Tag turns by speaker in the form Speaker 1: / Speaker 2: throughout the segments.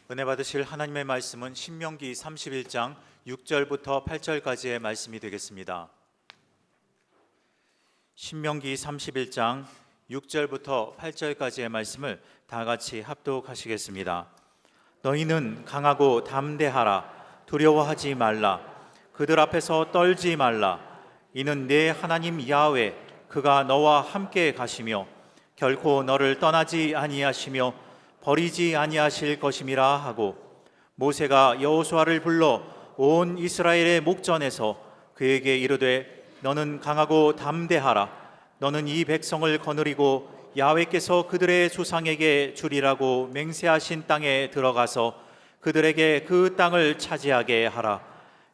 Speaker 1: 은혜 받으실 하나님의 말씀은 신명기 31장 6절부터 8절까지의 말씀이 되겠습니다. 신명기 31장 6절부터 8절까지의 말씀을 다 같이 합독하시겠습니다. 너희는 강하고 담대하라. 두려워하지 말라. 그들 앞에서 떨지 말라. 이는 내 하나님 야훼 그가 너와 함께 가시며 결코 너를 떠나지 아니하시며 버리지 아니하실 것임이라 하고, 모세가 여호수아를 불러 온 이스라엘의 목전에서 그에게 이르되 너는 강하고 담대하라. 너는 이 백성을 거느리고 야훼께서 그들의 조상에게 주리라고 맹세하신 땅에 들어가서 그들에게 그 땅을 차지하게 하라.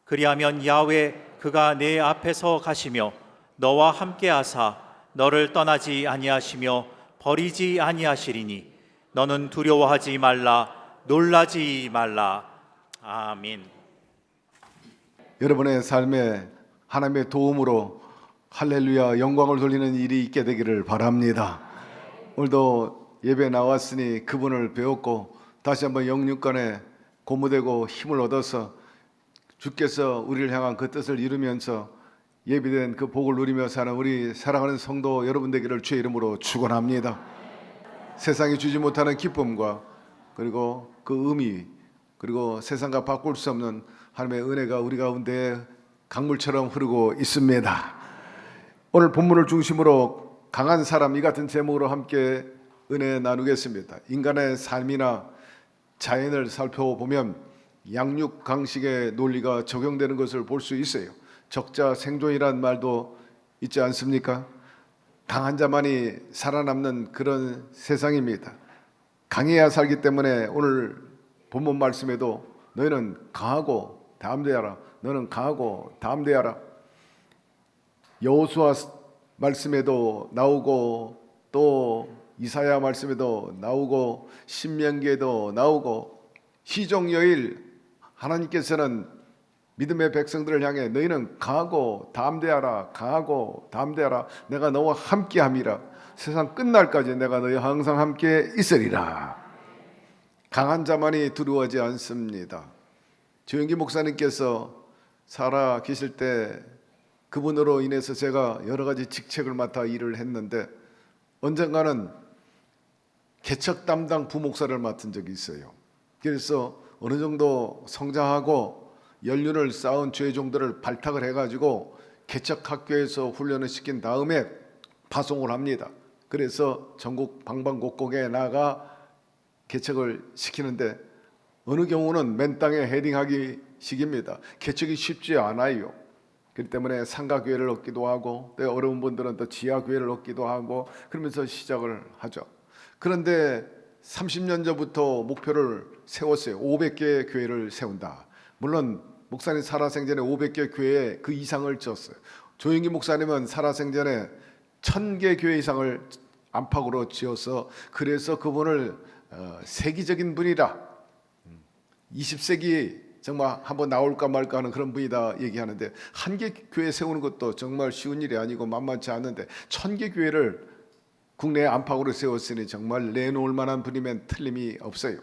Speaker 1: 그리하면 야훼 그가 내 앞에서 가시며 너와 함께 하사 너를 떠나지 아니하시며 버리지 아니하시리니 너는 두려워하지 말라. 놀라지 말라. 아멘.
Speaker 2: 여러분의 삶에 하나님의 도움으로 할렐루야 영광을 돌리는 일이 있게 되기를 바랍니다. 오늘도 예배 나왔으니 그분을 배웠고 다시 한번 영육간에 고무되고 힘을 얻어서 주께서 우리를 향한 그 뜻을 이루면서 예비된 그 복을 누리며 사는 우리 사랑하는 성도 여러분 되기를 주의 이름으로 축원합니다. 세상이 주지 못하는 기쁨과 그리고 그 의미, 그리고 세상과 바꿀 수 없는 하나님의 은혜가 우리 가운데 강물처럼 흐르고 있습니다. 오늘 본문을 중심으로 강한 사람, 이 같은 제목으로 함께 은혜 나누겠습니다. 인간의 삶이나 자연을 살펴보면 양육강식의 논리가 적용되는 것을 볼 수 있어요. 적자 생존이란 말도 있지 않습니까? 강한 자만이 살아남는 그런 세상입니다. 강해야 살기 때문에 오늘 본문 말씀에도 너희는 강하고 담대하라. 너는 강하고 담대하라. 여호수아 말씀에도 나오고 또 이사야 말씀에도 나오고 신명기에도 나오고 시종여일 하나님께서는 믿음의 백성들을 향해 너희는 강하고 담대하라. 강하고 담대하라. 내가 너와 함께함이라. 세상 끝날까지 내가 너희와 항상 함께 있으리라. 강한 자만이 두려워하지 않습니다. 조영기 목사님께서 살아 계실 때 그분으로 인해서 제가 여러 가지 직책을 맡아 일을 했는데 언젠가는 개척 담당 부목사를 맡은 적이 있어요. 그래서 어느 정도 성장하고 연륜을 쌓은 죄종들을 발탁을 해가지고 개척학교에서 훈련을 시킨 다음에 파송을 합니다. 그래서 전국 방방곡곡에 나가 개척을 시키는데 어느 경우는 맨 땅에 헤딩하기 식입니다. 개척이 쉽지 않아요. 그렇기 때문에 상가교회를 얻기도 하고 또 어려운 분들은 또 지하교회를 얻기도 하고 그러면서 시작을 하죠. 그런데 30년 전부터 목표를 세웠어요. 500개의 교회를 세운다. 물론 목사님 살아생전에 500개 교회에 그 이상을 지었어요. 조영기 목사님은 살아생전에 1000개 교회 이상을 안팎으로 지어서 그래서 그분을 세기적인 분이라 20세기 정말 한번 나올까 말까 하는 그런 분이다 얘기하는데 한 개 교회 세우는 것도 정말 쉬운 일이 아니고 만만치 않은데 1000개 교회를 국내 안팎으로 세웠으니 정말 내놓을 만한 분이면 틀림이 없어요.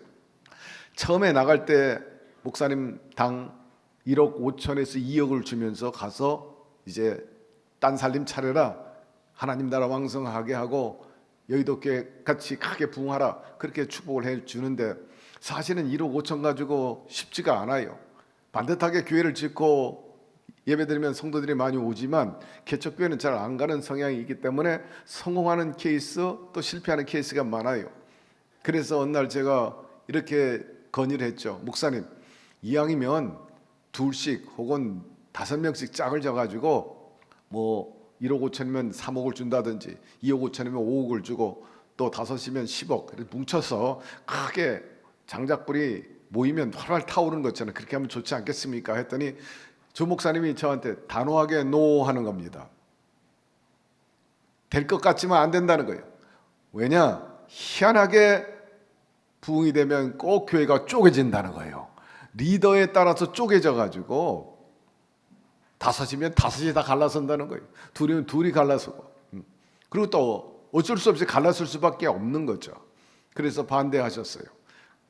Speaker 2: 처음에 나갈 때 목사님 당 1억 5천에서 2억을 주면서 가서 이제 딴 살림 차려라. 하나님 나라 왕성하게 하고 여의도교회 같이 크게 부흥하라. 그렇게 축복을 해주는데 사실은 1억 5천 가지고 쉽지가 않아요. 반듯하게 교회를 짓고 예배드리면 성도들이 많이 오지만 개척교회는 잘 안 가는 성향이 있기 때문에 성공하는 케이스 또 실패하는 케이스가 많아요. 그래서 어느 날 제가 이렇게 건의를 했죠. 목사님, 이왕이면 둘씩 혹은 5명씩 짝을 져가지고 뭐 1억 5천이면 3억을 준다든지 2억 5천이면 5억을 주고 또 5이면 10억 이렇게 뭉쳐서 크게 장작불이 모이면 활활 타오르는 것처럼 그렇게 하면 좋지 않겠습니까? 했더니 조 목사님이 저한테 단호하게 노 하는 겁니다. 될 것 같지만 안 된다는 거예요. 왜냐? 희한하게 부흥이 되면 꼭 교회가 쪼개진다는 거예요. 리더에 따라서 쪼개져 가지고 5이면 5이 다 갈라선다는 거예요. 2이면 2이 갈라서고 그리고 또 어쩔 수 없이 갈라설 수밖에 없는 거죠. 그래서 반대하셨어요.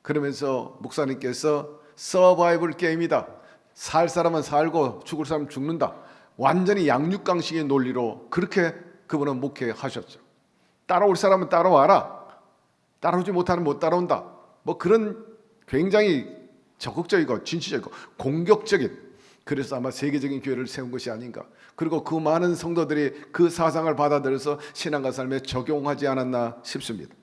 Speaker 2: 그러면서 목사님께서 서바이벌 게임이다. 살 사람은 살고 죽을 사람은 죽는다. 완전히 양육강식의 논리로 그렇게 그분은 목회하셨죠. 따라올 사람은 따라와라. 따라오지 못하는 못 따라온다. 뭐 그런 굉장히 적극적이고 진취적이고 공격적인, 그래서 아마 세계적인 교회를 세운 것이 아닌가. 그리고 그 많은 성도들이 그 사상을 받아들여서 신앙과 삶에 적용하지 않았나 싶습니다.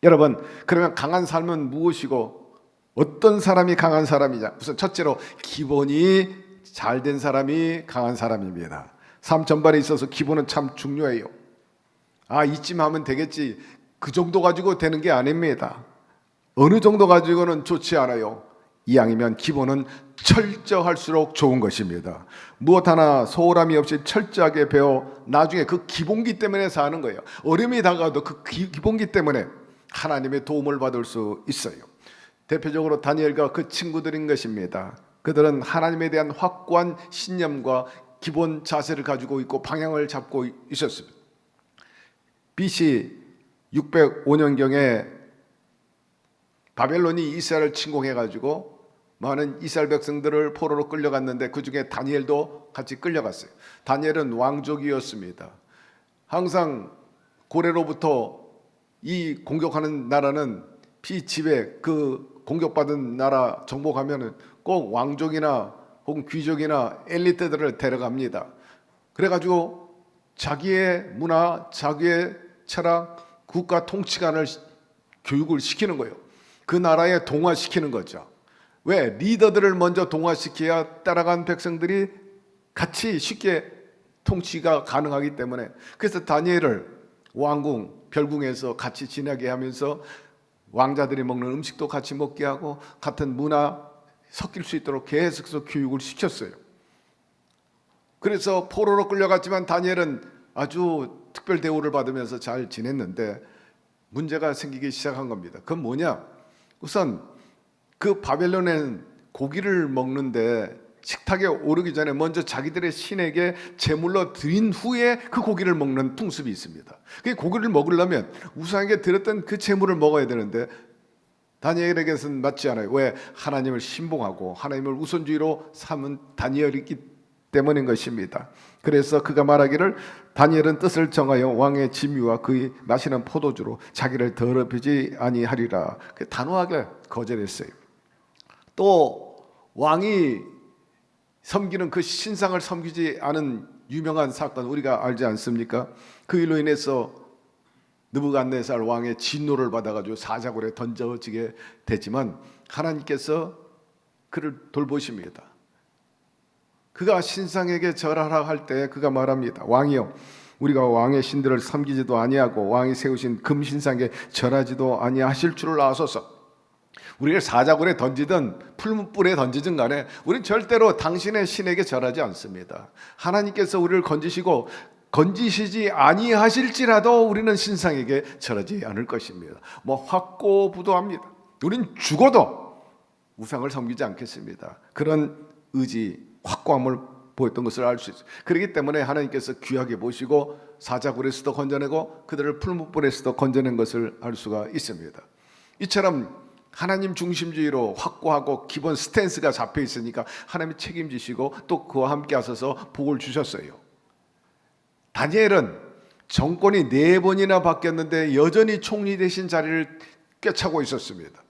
Speaker 2: 여러분, 그러면 강한 삶은 무엇이고 어떤 사람이 강한 사람이냐? 우선 첫째로 기본이 잘된 사람이 강한 사람입니다. 삶 전반에 있어서 기본은 참 중요해요. 이쯤 하면 되겠지, 그 정도 가지고 되는 게 아닙니다. 어느 정도 가지고는 좋지 않아요. 이왕이면 기본은 철저할수록 좋은 것입니다. 무엇 하나 소홀함이 없이 철저하게 배워 나중에 그 기본기 때문에 사는 거예요. 어려움이 다가도 그 기본기 때문에 하나님의 도움을 받을 수 있어요. 대표적으로 다니엘과 그 친구들인 것입니다. 그들은 하나님에 대한 확고한 신념과 기본 자세를 가지고 있고 방향을 잡고 있었습니다. BC 605년경에 바벨론이 이스라엘을 침공해가지고 많은 이스라엘 백성들을 포로로 끌려갔는데 그 중에 다니엘도 같이 끌려갔어요. 다니엘은 왕족이었습니다. 항상 고래로부터 이 공격하는 나라는 피지배, 그 공격받은 나라 정복하면은 꼭 왕족이나 혹은 귀족이나 엘리트들을 데려갑니다. 그래가지고 자기의 문화, 자기의 철학, 국가 통치관을 교육을 시키는 거예요. 그 나라에 동화시키는 거죠. 왜? 리더들을 먼저 동화시켜야 따라간 백성들이 같이 쉽게 통치가 가능하기 때문에. 그래서 다니엘을 왕궁, 별궁에서 같이 지내게 하면서 왕자들이 먹는 음식도 같이 먹게 하고 같은 문화 섞일 수 있도록 계속해서 교육을 시켰어요. 그래서 포로로 끌려갔지만 다니엘은 아주 특별 대우를 받으면서 잘 지냈는데 문제가 생기기 시작한 겁니다. 그건 뭐냐? 우선 그 바벨론에는 고기를 먹는데 식탁에 오르기 전에 먼저 자기들의 신에게 제물로 드린 후에 그 고기를 먹는 풍습이 있습니다. 그 고기를 먹으려면 우상에게 드렸던 그 제물을 먹어야 되는데 다니엘에게서는 맞지 않아요. 왜? 하나님을 신봉하고 하나님을 우선주의로 삼은 다니엘이기 때문인 것입니다. 그래서 그가 말하기를 다니엘은 뜻을 정하여 왕의 진미와 그의 마시는 포도주로 자기를 더럽히지 아니하리라. 단호하게 거절했어요. 또 왕이 섬기는 그 신상을 섬기지 않은 유명한 사건 우리가 알지 않습니까? 그 일로 인해서 느부갓네살 왕의 진노를 받아가지고 사자굴에 던져지게 되지만 하나님께서 그를 돌보십니다. 그가 신상에게 절하라 할 때 그가 말합니다. 왕이여, 우리가 왕의 신들을 섬기지도 아니하고 왕이 세우신 금신상에 절하지도 아니하실 줄을 아소서. 우리를 사자굴에 던지든 풀무불에 던지든 간에 우리는 절대로 당신의 신에게 절하지 않습니다. 하나님께서 우리를 건지시지 아니하실지라도 우리는 신상에게 절하지 않을 것입니다. 확고부도합니다. 우리는 죽어도 우상을 섬기지 않겠습니다. 그런 의지, 확고함을 보였던 것을 알 수 있어요. 그렇기 때문에 하나님께서 귀하게 보시고 사자굴에서도 건져내고 그들을 풀무불에서도 건져낸 것을 알 수가 있습니다. 이처럼 하나님 중심주의로 확고하고 기본 스탠스가 잡혀 있으니까 하나님이 책임지시고 또 그와 함께 하셔서 복을 주셨어요. 다니엘은 정권이 4번이나 바뀌었는데 여전히 총리 대신 자리를 꿰차고 있었습니다.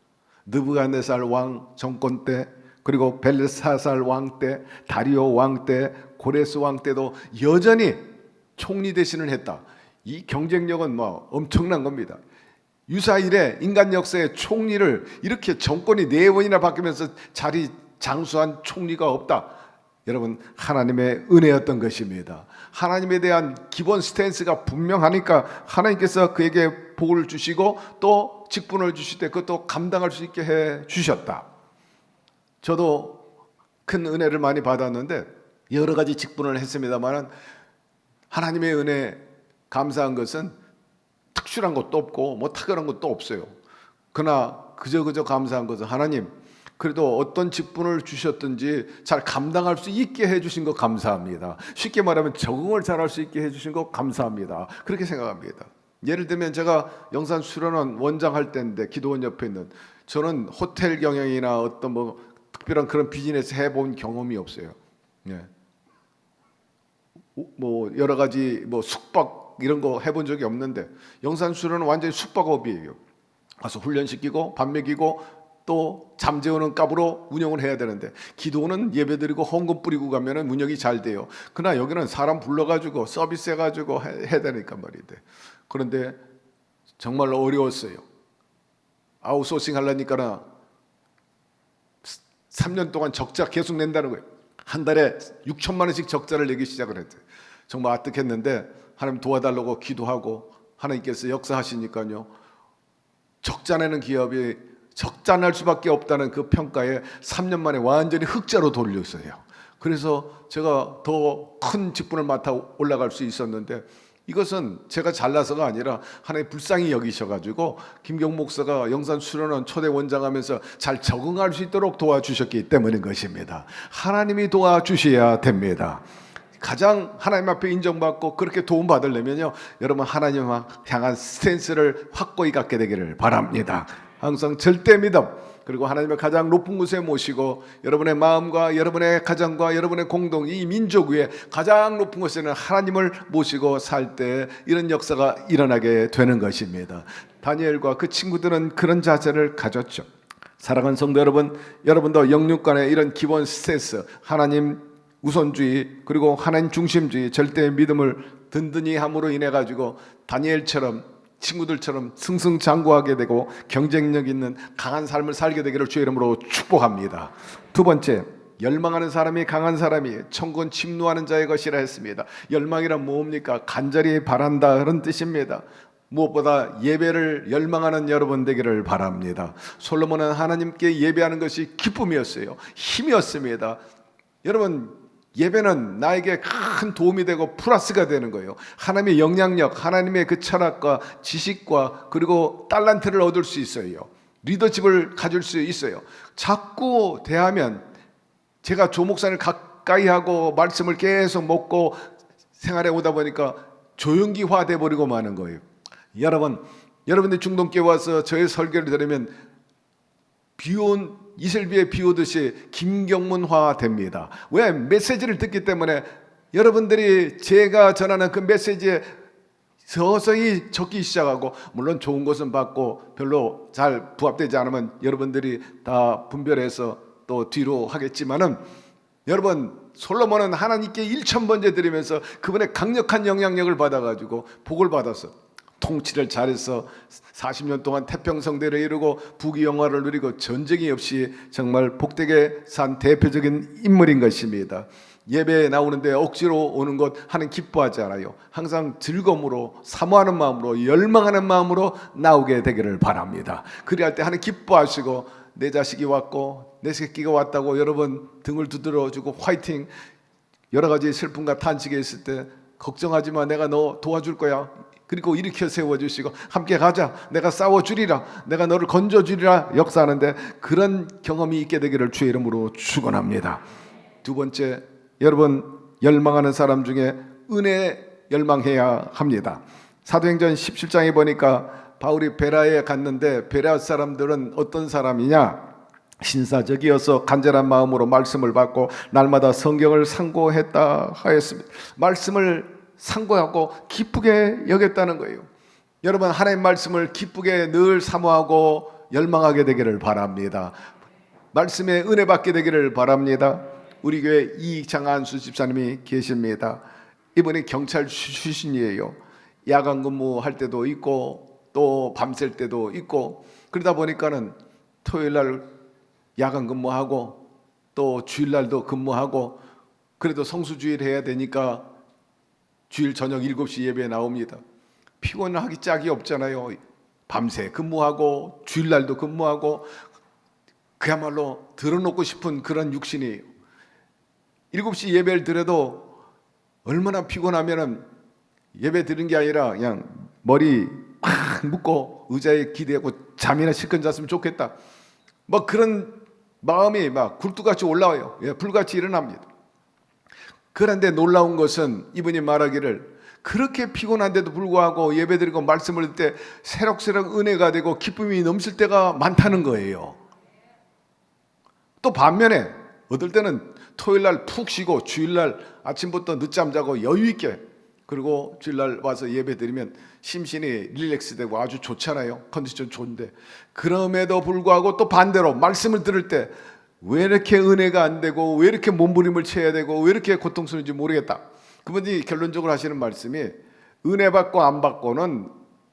Speaker 2: 느부갓네살 왕 정권 때, 그리고 벨사살 왕 때, 다리오 왕 때, 고레스 왕 때도 여전히 총리 대신을 했다. 이 경쟁력은 엄청난 겁니다. 유사 이래 인간 역사의 총리를 이렇게 정권이 4번이나 바뀌면서 자리 장수한 총리가 없다. 여러분, 하나님의 은혜였던 것입니다. 하나님에 대한 기본 스탠스가 분명하니까 하나님께서 그에게 복을 주시고 또 직분을 주실 때 그것도 감당할 수 있게 해 주셨다. 저도 큰 은혜를 많이 받았는데 여러 가지 직분을 했습니다만 하나님의 은혜 감사한 것은 특출한 것도 없고 특별한 것도 없어요. 그러나 그저 감사한 것은 하나님 그래도 어떤 직분을 주셨든지 잘 감당할 수 있게 해주신 것 감사합니다. 쉽게 말하면 적응을 잘할 수 있게 해주신 것 감사합니다. 그렇게 생각합니다. 예를 들면 제가 영산 수련원 원장 할 때인데 기도원 옆에 있는 저는 호텔 경영이나 어떤 뭐 특별한 그런 비즈니스 해본 경험이 없어요. 예. 뭐 여러 가지 뭐 숙박 이런 거 해본 적이 없는데 영산 수련은 완전히 숙박업이에요. 가서 훈련시키고 밥 먹이고 또 잠재우는 값으로 운영을 해야 되는데, 기도는 예배드리고 헌금 뿌리고 가면은 운영이 잘 돼요. 그러나 여기는 사람 불러가지고 서비스 해가지고 해야 되니까 말인데, 그런데 정말 어려웠어요. 아웃소싱 하려니까 3년 동안 적자 계속 낸다는 거예요. 한 달에 6천만 원씩 적자를 내기 시작을 했대요. 정말 아득했는데 하나님 도와달라고 기도하고 하나님께서 역사하시니까요, 적자 내는 기업이 적자 날 수밖에 없다는 그 평가에 3년 만에 완전히 흑자로 돌렸어요. 그래서 제가 더 큰 직분을 맡아 올라갈 수 있었는데, 이것은 제가 잘나서가 아니라 하나님 불쌍히 여기셔가지고 김경 목사가 영산 수련원 초대 원장하면서 잘 적응할 수 있도록 도와주셨기 때문인 것입니다. 하나님이 도와주셔야 됩니다. 가장 하나님 앞에 인정받고 그렇게 도움받으려면요, 여러분 하나님 향한 스탠스를 확고히 갖게 되기를 바랍니다. 항상 절대 믿음, 그리고 하나님의 가장 높은 곳에 모시고 여러분의 마음과 여러분의 가정과 여러분의 공동, 이 민족 위에 가장 높은 곳에는 하나님을 모시고 살 때 이런 역사가 일어나게 되는 것입니다. 다니엘과 그 친구들은 그런 자세를 가졌죠. 사랑하는 성도 여러분, 여러분도 영육 간의 이런 기본 스탠스, 하나님 우선주의 그리고 하나님 중심주의, 절대 믿음을 든든히 함으로 인해 가지고 다니엘처럼 친구들처럼 승승장구하게 되고 경쟁력 있는 강한 삶을 살게 되기를 주의 이름으로 축복합니다. 두 번째, 열망하는 사람이 강한 사람이 천군 침노하는 자의 것이라 했습니다. 열망이란 뭡니까? 간절히 바란다, 그런 뜻입니다. 무엇보다 예배를 열망하는 여러분 되기를 바랍니다. 솔로몬은 하나님께 예배하는 것이 기쁨이었어요. 힘이었습니다. 여러분, 예배는 나에게 큰 도움이 되고 플러스가 되는 거예요. 하나님의 영향력, 하나님의 그 철학과 지식과 그리고 달란트를 얻을 수 있어요. 리더십을 가질 수 있어요. 자꾸 대하면, 제가 조 목사를 가까이 하고 말씀을 계속 먹고 생활해 오다 보니까 조용기화 돼버리고 마는 거예요. 여러분들 중동교회 와서 저의 설교를 들으면 비온 이슬비에 비오듯이 김경문화 됩니다. 왜? 메시지를 듣기 때문에 여러분들이 제가 전하는 그 메시지에 서서히 적기 시작하고, 물론 좋은 것은 받고 별로 잘 부합되지 않으면 여러분들이 다 분별해서 또 뒤로 하겠지만은, 여러분 솔로몬은 하나님께 1000번째 드리면서 그분의 강력한 영향력을 받아가지고 복을 받았어. 통치를 잘해서 40년 동안 태평성대를 이루고 부귀영화를 누리고 전쟁이 없이 정말 복되게 산 대표적인 인물인 것입니다. 예배에 나오는데 억지로 오는 것 하나님 기뻐하지 않아요. 항상 즐거움으로, 사모하는 마음으로, 열망하는 마음으로 나오게 되기를 바랍니다. 그리할 때 하나님 기뻐하시고, 내 자식이 왔고 내 새끼가 왔다고 여러분 등을 두드려주고 화이팅, 여러 가지 슬픔과 탄식이 있을 때 걱정하지 마, 내가 너 도와줄 거야, 그리고 일으켜 세워주시고 함께 가자, 내가 싸워주리라, 내가 너를 건져주리라 역사하는데, 그런 경험이 있게 되기를 주의 이름으로 축원합니다. 두 번째, 여러분 열망하는 사람 중에 은혜에 열망해야 합니다. 사도행전 17장에 보니까 바울이 베라에 갔는데, 베라 사람들은 어떤 사람이냐? 신사적이어서 간절한 마음으로 말씀을 받고 날마다 성경을 상고했다 하였습니다. 말씀을 상고하고 기쁘게 여겼다는 거예요. 여러분 하나님 말씀을 기쁘게 늘 사모하고 열망하게 되기를 바랍니다. 말씀에 은혜 받게 되기를 바랍니다. 우리 교회 이장한수 집사님이 계십니다. 이분이 경찰 출신이에요. 야간 근무할 때도 있고 또 밤샐 때도 있고, 그러다 보니까는 토요일날 야간 근무하고 또 주일날도 근무하고, 그래도 성수주일 해야 되니까 주일 저녁 7시 예배에 나옵니다. 피곤하기 짝이 없잖아요. 밤새 근무하고 주일날도 근무하고, 그야말로 들어놓고 싶은 그런 육신이에요. 7시 예배를 드려도 얼마나 피곤하면은 예배 드린 게 아니라 그냥 머리 팍 묶고 의자에 기대고 잠이나 실컷 잤으면 좋겠다, 뭐 그런 마음이 막 굴뚝같이 올라와요. 불같이 일어납니다. 그런데 놀라운 것은 이분이 말하기를 그렇게 피곤한데도 불구하고 예배드리고 말씀을 들 때 새록새록 은혜가 되고 기쁨이 넘칠 때가 많다는 거예요. 또 반면에 어떨 때는 토요일날 푹 쉬고 주일날 아침부터 늦잠 자고 여유 있게, 그리고 주일날 와서 예배드리면 심신이 릴렉스되고 아주 좋잖아요. 컨디션 좋은데, 그럼에도 불구하고 또 반대로 말씀을 들을 때 왜 이렇게 은혜가 안 되고 왜 이렇게 몸부림을 쳐야 되고 왜 이렇게 고통스러운지 모르겠다. 그분이 결론적으로 하시는 말씀이, 은혜 받고 안 받고는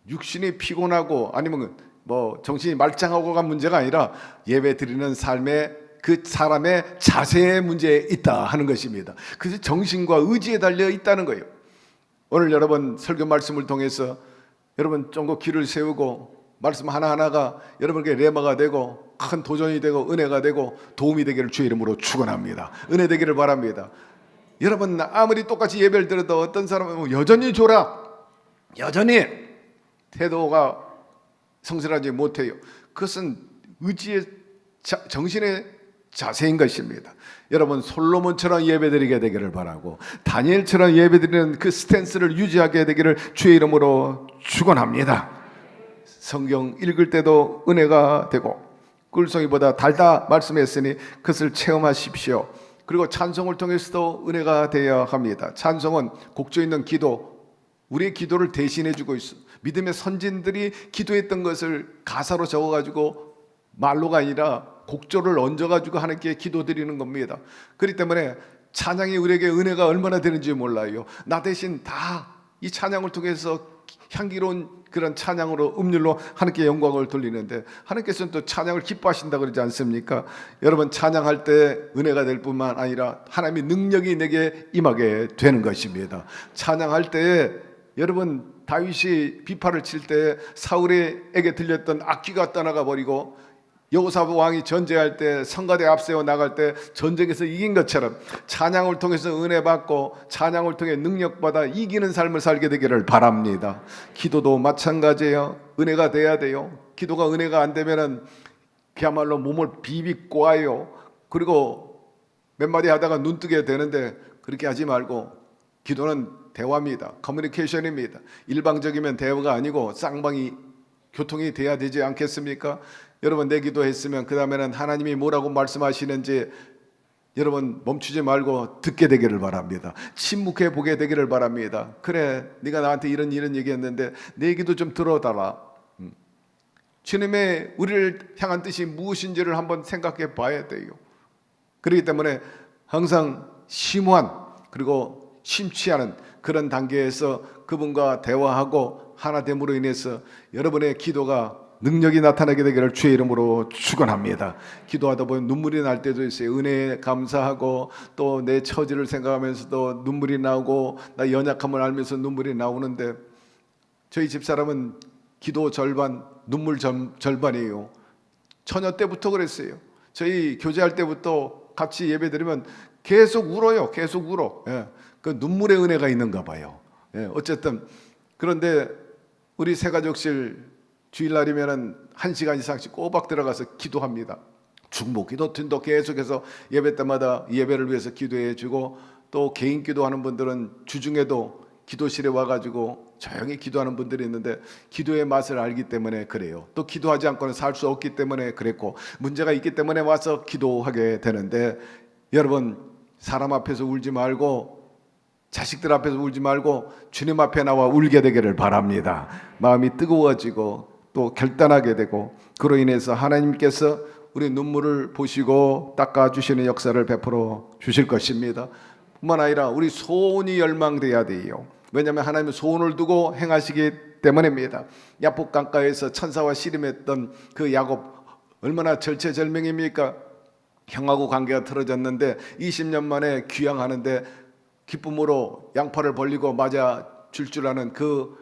Speaker 2: 육신이 피곤하고 아니면 뭐 정신이 말짱하고가 문제가 아니라 예배 드리는 삶의 그 사람의 자세의 문제에 있다 하는 것입니다. 그래서 정신과 의지에 달려 있다는 거예요. 오늘 여러분 설교 말씀을 통해서 여러분 좀 더 길을 세우고 말씀 하나하나가 여러분에게 레마가 되고 큰 도전이 되고 은혜가 되고 도움이 되기를 주의 이름으로 축원합니다. 은혜 되기를 바랍니다. 여러분 아무리 똑같이 예배를 드려도 어떤 사람은 여전히 졸아, 여전히 태도가 성실하지 못해요. 그것은 의지의 정신의 자세인 것입니다. 여러분 솔로몬처럼 예배드리게 되기를 바라고 다니엘처럼 예배드리는 그 스탠스를 유지하게 되기를 주의 이름으로 축원합니다. 성경 읽을 때도 은혜가 되고 꿀송이보다 달다 말씀했으니 그것을 체험하십시오. 그리고 찬송을 통해서도 은혜가 되어야 합니다. 찬송은 곡조 있는 기도, 우리의 기도를 대신해 주고 있어. 믿음의 선진들이 기도했던 것을 가사로 적어가지고 말로가 아니라 곡조를 얹어가지고 하나님께 기도드리는 겁니다. 그렇기 때문에 찬양이 우리에게 은혜가 얼마나 되는지 몰라요. 나 대신 다 이 찬양을 통해서 향기로운 그런 찬양으로 음률로 하나님께 영광을 돌리는데, 하나님께서는 또 찬양을 기뻐하신다 그러지 않습니까? 여러분 찬양할 때 은혜가 될 뿐만 아니라 하나님의 능력이 내게 임하게 되는 것입니다. 찬양할 때 여러분 다윗이 비파를 칠 때 사울에게 들렸던 악기가 떠나가 버리고 여호사밧 왕이 전쟁할 때 성가대 앞세워 나갈 때 전쟁에서 이긴 것처럼 찬양을 통해서 은혜 받고 찬양을 통해 능력 받아 이기는 삶을 살게 되기를 바랍니다. 기도도 마찬가지예요. 은혜가 돼야 돼요. 기도가 은혜가 안 되면은 그야말로 몸을 비비꼬아요. 그리고 몇 마디 하다가 눈 뜨게 되는데, 그렇게 하지 말고 기도는 대화입니다. 커뮤니케이션입니다. 일방적이면 대화가 아니고 쌍방이 교통이 돼야 되지 않겠습니까? 여러분 내 기도했으면 그 다음에는 하나님이 뭐라고 말씀하시는지 여러분 멈추지 말고 듣게 되기를 바랍니다. 침묵해 보게 되기를 바랍니다. 그래, 네가 나한테 이런 얘기했는데 내 얘기도 좀 들어달라. 주님의 우리를 향한 뜻이 무엇인지를 한번 생각해 봐야 돼요. 그렇기 때문에 항상 심오한 그리고 심취하는 그런 단계에서 그분과 대화하고 하나됨으로 인해서 여러분의 기도가 능력이 나타나게 되기를 주의 이름으로 축원합니다. 기도하다 보면 눈물이 날 때도 있어요. 은혜에 감사하고 또 내 처지를 생각하면서도 눈물이 나오고 나 연약함을 알면서 눈물이 나오는데, 저희 집사람은 기도 절반, 눈물 절반이에요. 처녀 때부터 그랬어요. 저희 교제할 때부터 같이 예배드리면 계속 울어요. 계속 울어. 예. 그 눈물의 은혜가 있는가 봐요. 예. 어쨌든 그런데 우리 새가족실 주일날이면은 1시간 이상씩 꼬박 들어가서 기도합니다. 중보기도 튼도 계속해서 예배 때마다 예배를 위해서 기도해 주고, 또 개인 기도하는 분들은 주중에도 기도실에 와가지고 조용히 기도하는 분들이 있는데 기도의 맛을 알기 때문에 그래요. 또 기도하지 않고는 살 수 없기 때문에 그랬고, 문제가 있기 때문에 와서 기도하게 되는데, 여러분 사람 앞에서 울지 말고 자식들 앞에서 울지 말고 주님 앞에 나와 울게 되기를 바랍니다. 마음이 뜨거워지고 또 결단하게 되고, 그로 인해서 하나님께서 우리 눈물을 보시고 닦아주시는 역사를 베풀어 주실 것입니다. 뿐만 아니라 우리 소원이 열망돼야 돼요. 왜냐하면 하나님은 소원을 두고 행하시기 때문입니다. 야복 강가에서 천사와 씨름했던 그 야곱 얼마나 절체절명입니까? 형하고 관계가 틀어졌는데 20년 만에 귀향하는데 기쁨으로 양팔을 벌리고 맞아 줄 아는 그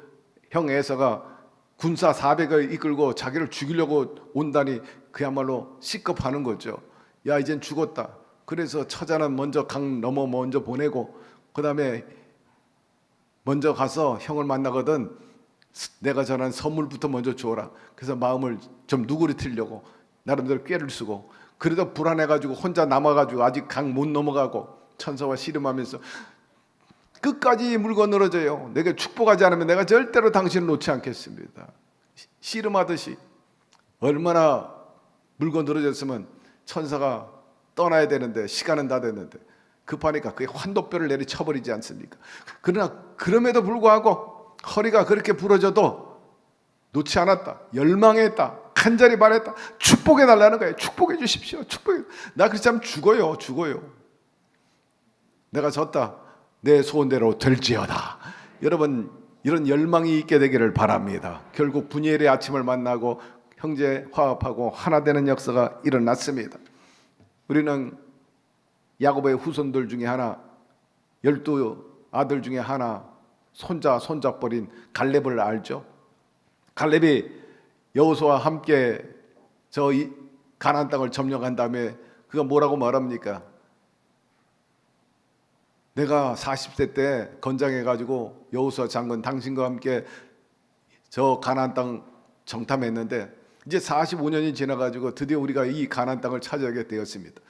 Speaker 2: 형 에서가 군사 400을 이끌고 자기를 죽이려고 온다니 그야말로 시급하는 거죠. 야, 이젠 죽었다. 그래서 처자는 먼저 강 넘어 먼저 보내고 그 다음에 먼저 가서 형을 만나거든 내가 전한 선물부터 먼저 주어라. 그래서 마음을 좀 누그러뜨리려고 나름대로 꾀를 쓰고, 그래도 불안해가지고 혼자 남아가지고 아직 강 못 넘어가고 천사와 씨름하면서 끝까지 물고 늘어져요. 내게 축복하지 않으면 내가 절대로 당신을 놓지 않겠습니다. 씨름하듯이 얼마나 물고 늘어졌으면 천사가 떠나야 되는데 시간은 다 됐는데 급하니까 그게 환도뼈를 내리쳐버리지 않습니까? 그러나 그럼에도 불구하고 허리가 그렇게 부러져도 놓지 않았다. 열망했다. 간절히 바랬다. 축복해 달라는 거예요. 축복해 주십시오. 축복해. 나 그렇지 않으면 죽어요. 내가 졌다. 내 소원대로 될지어다. 여러분 이런 열망이 있게 되기를 바랍니다. 결국 분이엘의 아침을 만나고 형제 화합하고 하나 되는 역사가 일어났습니다. 우리는 야곱의 후손들 중에 하나, 12 아들 중에 하나, 손잡버린 갈렙을 알죠? 갈렙이 여호수아와 함께 저 가나안 땅을 점령한 다음에 그가 뭐라고 말합니까? 내가 40세 때 건장해가지고 여호수아 장군 당신과 함께 저 가나안 땅 정탐했는데 이제 45년이 지나가지고 드디어 우리가 이 가나안 땅을 차지하게 되었습니다.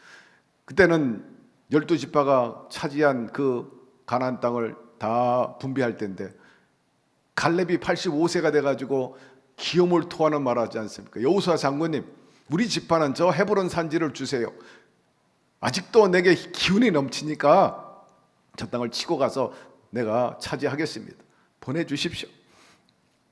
Speaker 2: 그때는 12지파가 차지한 그 가나안 땅을 다 분배할 때인데 갈렙이 85세가 돼가지고 기염을 토하는 말 하지 않습니까? 여호수아 장군님, 우리 지파는 저 헤브론 산지를 주세요. 아직도 내게 기운이 넘치니까 저 땅을 치고 가서 내가 차지하겠습니다. 보내주십시오.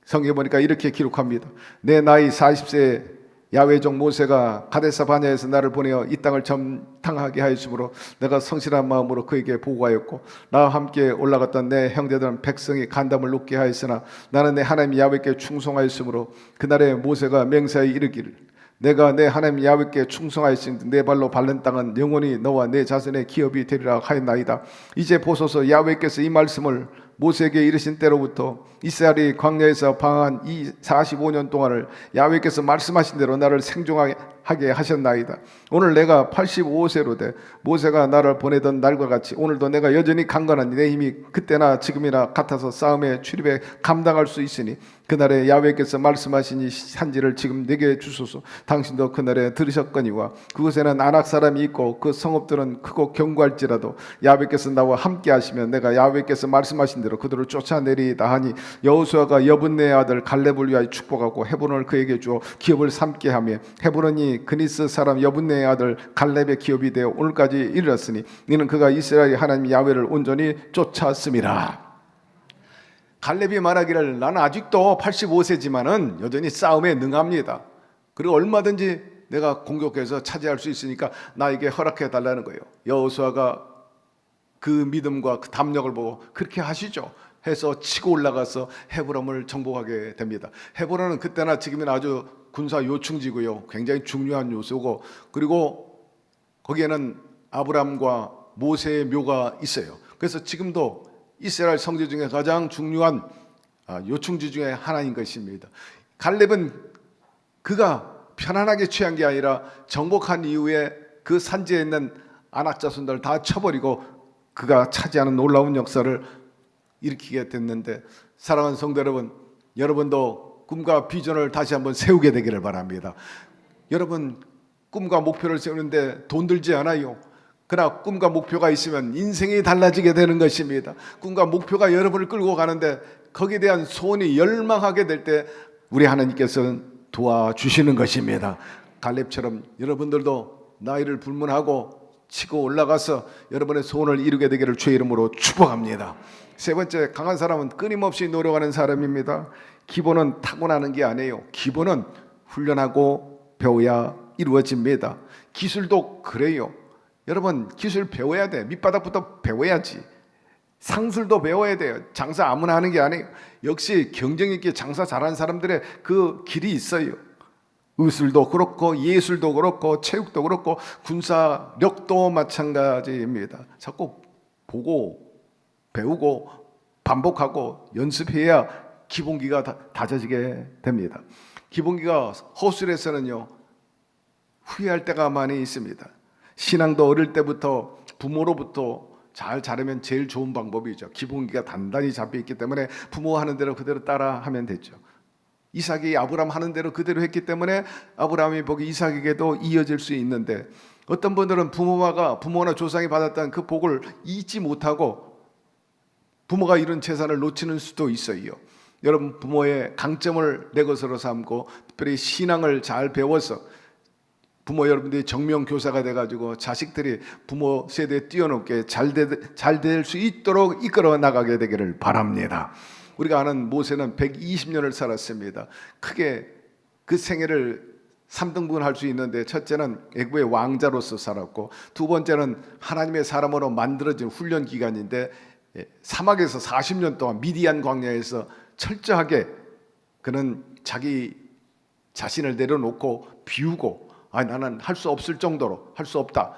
Speaker 2: 성경에 보니까 이렇게 기록합니다. 내 나이 40세에 야훼 종 모세가 가데스 바냐에서 나를 보내어 이 땅을 점탕하게 하였으므로 내가 성실한 마음으로 그에게 보고하였고 나와 함께 올라갔던 내 형제들은 백성이 간담을 높게 하였으나 나는 내 하나님 야훼께 충성하였으므로 그날에 모세가 맹세하여 이르기를 내가 내 하나님 야훼께 충성하였으니 내 발로 밟는 땅은 영원히 너와 내 자손의 기업이 되리라 하였나이다. 이제 보소서 야훼께서 이 말씀을 모세에게 이르신 때로부터 이스라엘이 광야에서 방황한 이 45년 동안을 야훼께서 말씀하신 대로 나를 생존하게 하셨나이다. 오늘 내가 85세로 돼 모세가 나를 보내던 날과 같이 오늘도 내가 여전히 강건하니 내 힘이 그때나 지금이나 같아서 싸움에 출입에 감당할 수 있으니 그날에 야훼께서 말씀하신 이 산지를 지금 내게 주소서. 당신도 그날에 들으셨거니와 그곳에는 아낙 사람이 있고 그 성읍들은 크고 견고할지라도 야훼께서 나와 함께 하시면 내가 야훼께서 말씀하신 대로 그들을 쫓아내리이다 하니 여호수아가 여분네의 아들 갈렙을 위하여 축복하고 헤브론을 그에게 주어 기업을 삼게 하며 헤브론이 그니스 사람 여분네의 아들 갈렙의 기업이 되어 오늘까지 이르렀으니 이는 그가 이스라엘 하나님 야훼를 온전히 쫓았음이라. 갈렙이 말하기를 나는 아직도 85세지만은 여전히 싸움에 능합니다. 그리고 얼마든지 내가 공격해서 차지할 수 있으니까 나에게 허락해 달라는 거예요. 여호수아가 그 믿음과 그 담력을 보고 그렇게 하시죠. 해서 치고 올라가서 헤브론을 정복하게 됩니다. 헤브론은 그때나 지금이나 아주 군사 요충지고요. 굉장히 중요한 요소고 그리고 거기에는 아브라함과 모세의 묘가 있어요. 그래서 지금도 이스라엘 성지 중에 가장 중요한 요충지 중에 하나인 것입니다. 갈렙은 그가 편안하게 취한 게 아니라 정복한 이후에 그 산지에 있는 아낙 자손들 다 쳐버리고 그가 차지하는 놀라운 역사를 일으키게 됐는데 사랑하는 성도 여러분, 여러분도 꿈과 비전을 다시 한번 세우게 되기를 바랍니다. 여러분 꿈과 목표를 세우는데 돈 들지 않아요. 그러나 꿈과 목표가 있으면 인생이 달라지게 되는 것입니다. 꿈과 목표가 여러분을 끌고 가는데 거기에 대한 소원이 열망하게 될 때 우리 하나님께서는 도와주시는 것입니다. 갈렙처럼 여러분들도 나이를 불문하고 치고 올라가서 여러분의 소원을 이루게 되기를 주의 이름으로 축복합니다. 세 번째, 강한 사람은 끊임없이 노력하는 사람입니다. 기본은 타고나는 게 아니에요. 기본은 훈련하고 배워야 이루어집니다. 기술도 그래요. 여러분 기술 배워야 돼. 밑바닥부터 배워야지. 상술도 배워야 돼요. 장사 아무나 하는 게 아니에요. 역시 경쟁 있게 장사 잘하는 사람들의 그 길이 있어요. 의술도 그렇고 예술도 그렇고 체육도 그렇고 군사력도 마찬가지입니다. 자꾸 보고 배우고 반복하고 연습해야 기본기가 다져지게 됩니다. 기본기가 허술해서는요 후회할 때가 많이 있습니다. 신앙도 어릴 때부터 부모로부터 잘 자르면 제일 좋은 방법이죠. 기본기가 단단히 잡혀있기 때문에 부모 하는 대로 그대로 따라 하면 되죠. 이삭이 아브라함 하는 대로 그대로 했기 때문에 아브라함의 복이 이삭에게도 이어질 수 있는데 어떤 분들은 부모나 조상이 받았던 그 복을 잊지 못하고 부모가 이런 재산을 놓치는 수도 있어요. 여러분 부모의 강점을 내 것으로 삼고 특별히 신앙을 잘 배워서 부모 여러분들이 정명교사가 돼가지고 자식들이 부모 세대에 뛰어넘게 잘 될 수 있도록 이끌어 나가게 되기를 바랍니다. 우리가 아는 모세는 120년을 살았습니다. 크게 그 생애를 3등분 할 수 있는데, 첫째는 애굽의 왕자로서 살았고, 두 번째는 하나님의 사람으로 만들어진 훈련 기간인데 사막에서 40년 동안 미디안 광야에서 철저하게 그는 자기 자신을 내려놓고 비우고, 나는 할 수 없을 정도로 할 수 없다,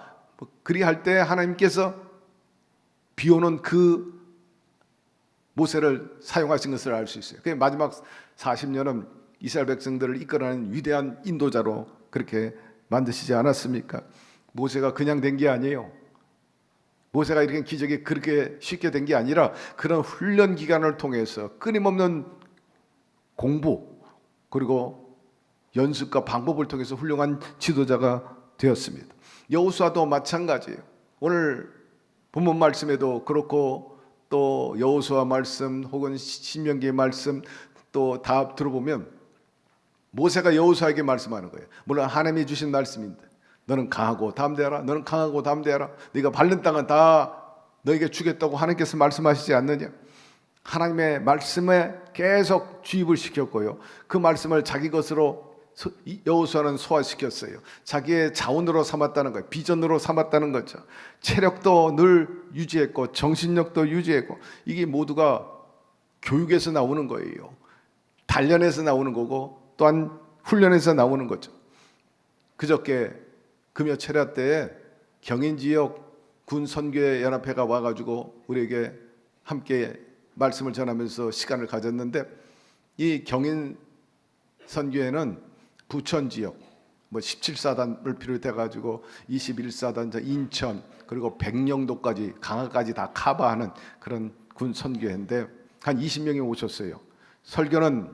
Speaker 2: 그리할 때 하나님께서 비워놓은 그 모세를 사용하신 것을 알 수 있어요. 그 마지막 40년은 이스라엘 백성들을 이끌어내는 위대한 인도자로 그렇게 만드시지 않았습니까? 모세가 그냥 된 게 아니에요. 모세가 이렇게 기적이 그렇게 쉽게 된 게 아니라 그런 훈련 기간을 통해서 끊임없는 공부 그리고 연습과 방법을 통해서 훌륭한 지도자가 되었습니다. 여호수아도 마찬가지예요. 오늘 본문 말씀에도 그렇고 또 여호수아 말씀 혹은 신명기의 말씀 또 다 들어보면 모세가 여호수아에게 말씀하는 거예요. 물론 하나님이 주신 말씀인데, 너는 강하고 담대하라. 너는 강하고 담대하라. 네가 밟는 땅은 다 너에게 주겠다고 하나님께서 말씀하시지 않느냐. 하나님의 말씀에 계속 주입을 시켰고요. 그 말씀을 자기 것으로 여호수아는 소화시켰어요. 자기의 자원으로 삼았다는 거예요. 비전으로 삼았다는 거죠. 체력도 늘 유지했고 정신력도 유지했고, 이게 모두가 교육에서 나오는 거예요. 단련에서 나오는 거고 또한 훈련에서 나오는 거죠. 그저께 금요 철야 때에 경인 지역 군 선교회 연합회가 와가지고 우리에게 함께 말씀을 전하면서 시간을 가졌는데, 이 경인 선교회는 부천 지역 17사단을 비롯해가지고 21사단, 인천 그리고 백령도까지 강화까지 다 커버하는 그런 군 선교회인데 한 20명이 오셨어요. 설교는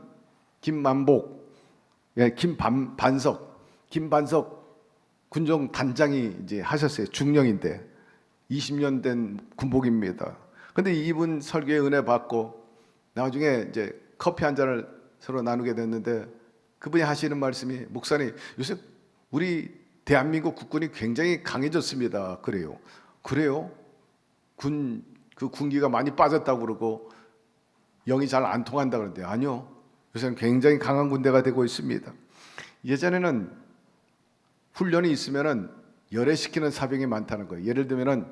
Speaker 2: 김만복, 김반석 군종 단장이 이제 하셨어요. 중령인데 20년 된 군복입니다. 근데 이분 설교에 은혜 받고 나중에 이제 커피 한 잔을 서로 나누게 됐는데, 그분이 하시는 말씀이, 목사님 요새 우리 대한민국 국군이 굉장히 강해졌습니다. 그래요? 군기가 많이 빠졌다고 그러고 영이 잘 안 통한다 그러는데, 아니요, 요새는 굉장히 강한 군대가 되고 있습니다. 예전에는 훈련이 있으면은 열애시키는 사병이 많다는 거예요. 예를 들면은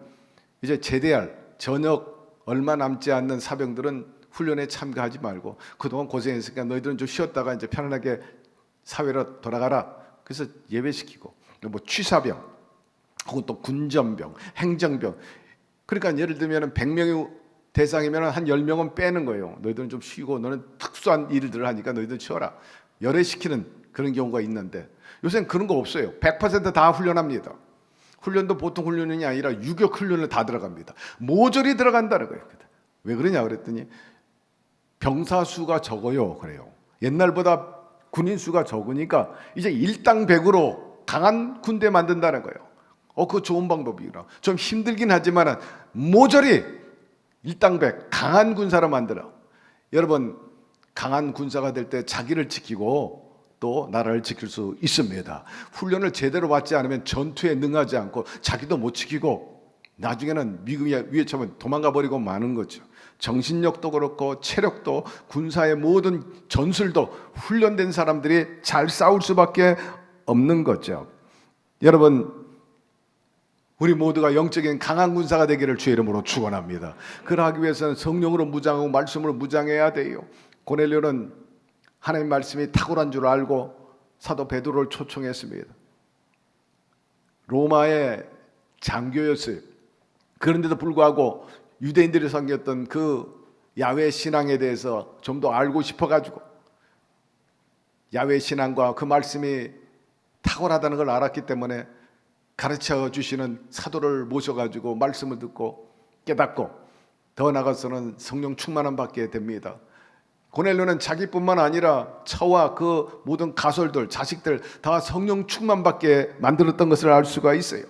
Speaker 2: 이제 제대할 전역 얼마 남지 않는 사병들은 훈련에 참가하지 말고, 그동안 고생했으니까 너희들은 좀 쉬었다가 이제 편안하게 사회로 돌아가라. 그래서 예배시키고, 뭐 취사병 혹은 또 군전병, 행정병. 그러니까 예를 들면은 100명이 대상이면 한 10명은 빼는 거예요. 너희들은 좀 쉬고, 너는 특수한 일들을 하니까 너희들 쉬어라. 열애시키는 그런 경우가 있는데, 요새는 그런 거 없어요. 100% 다 훈련합니다. 훈련도 보통 훈련이 아니라 유격 훈련을 다 들어갑니다. 모조리 들어간다는 거예요. 왜 그러냐 그랬더니 병사 수가 적어요. 그래요. 옛날보다 군인 수가 적으니까 이제 일당백으로 강한 군대 만든다는 거예요. 그거 좋은 방법이라. 좀 힘들긴 하지만 모조리 일당백 강한 군사로 만들어. 여러분, 강한 군사가 될 때 자기를 지키고 또 나라를 지킬 수 있습니다. 훈련을 제대로 받지 않으면 전투에 능하지 않고 자기도 못 지키고 나중에는 미국이 위에 처면 도망가 버리고 마는 거죠. 정신력도 그렇고 체력도, 군사의 모든 전술도 훈련된 사람들이 잘 싸울 수밖에 없는 거죠. 여러분, 우리 모두가 영적인 강한 군사가 되기를 주의 이름으로 축원합니다. 그러하기 위해서는 성령으로 무장하고 말씀으로 무장해야 돼요. 고넬료는 하나님 말씀이 탁월한 줄 알고 사도 베드로를 초청했습니다. 로마의 장교였어요. 그런데도 불구하고 유대인들이 섬겼던 그 야훼 신앙에 대해서 좀 더 알고 싶어가지고, 야훼 신앙과 그 말씀이 탁월하다는 걸 알았기 때문에 가르쳐 주시는 사도를 모셔가지고 말씀을 듣고 깨닫고 더 나아가서는 성령 충만함 받게 됩니다. 고넬료는 자기뿐만 아니라 처와 그 모든 가솔들, 자식들 다 성령 충만 받게 만들었던 것을 알 수가 있어요.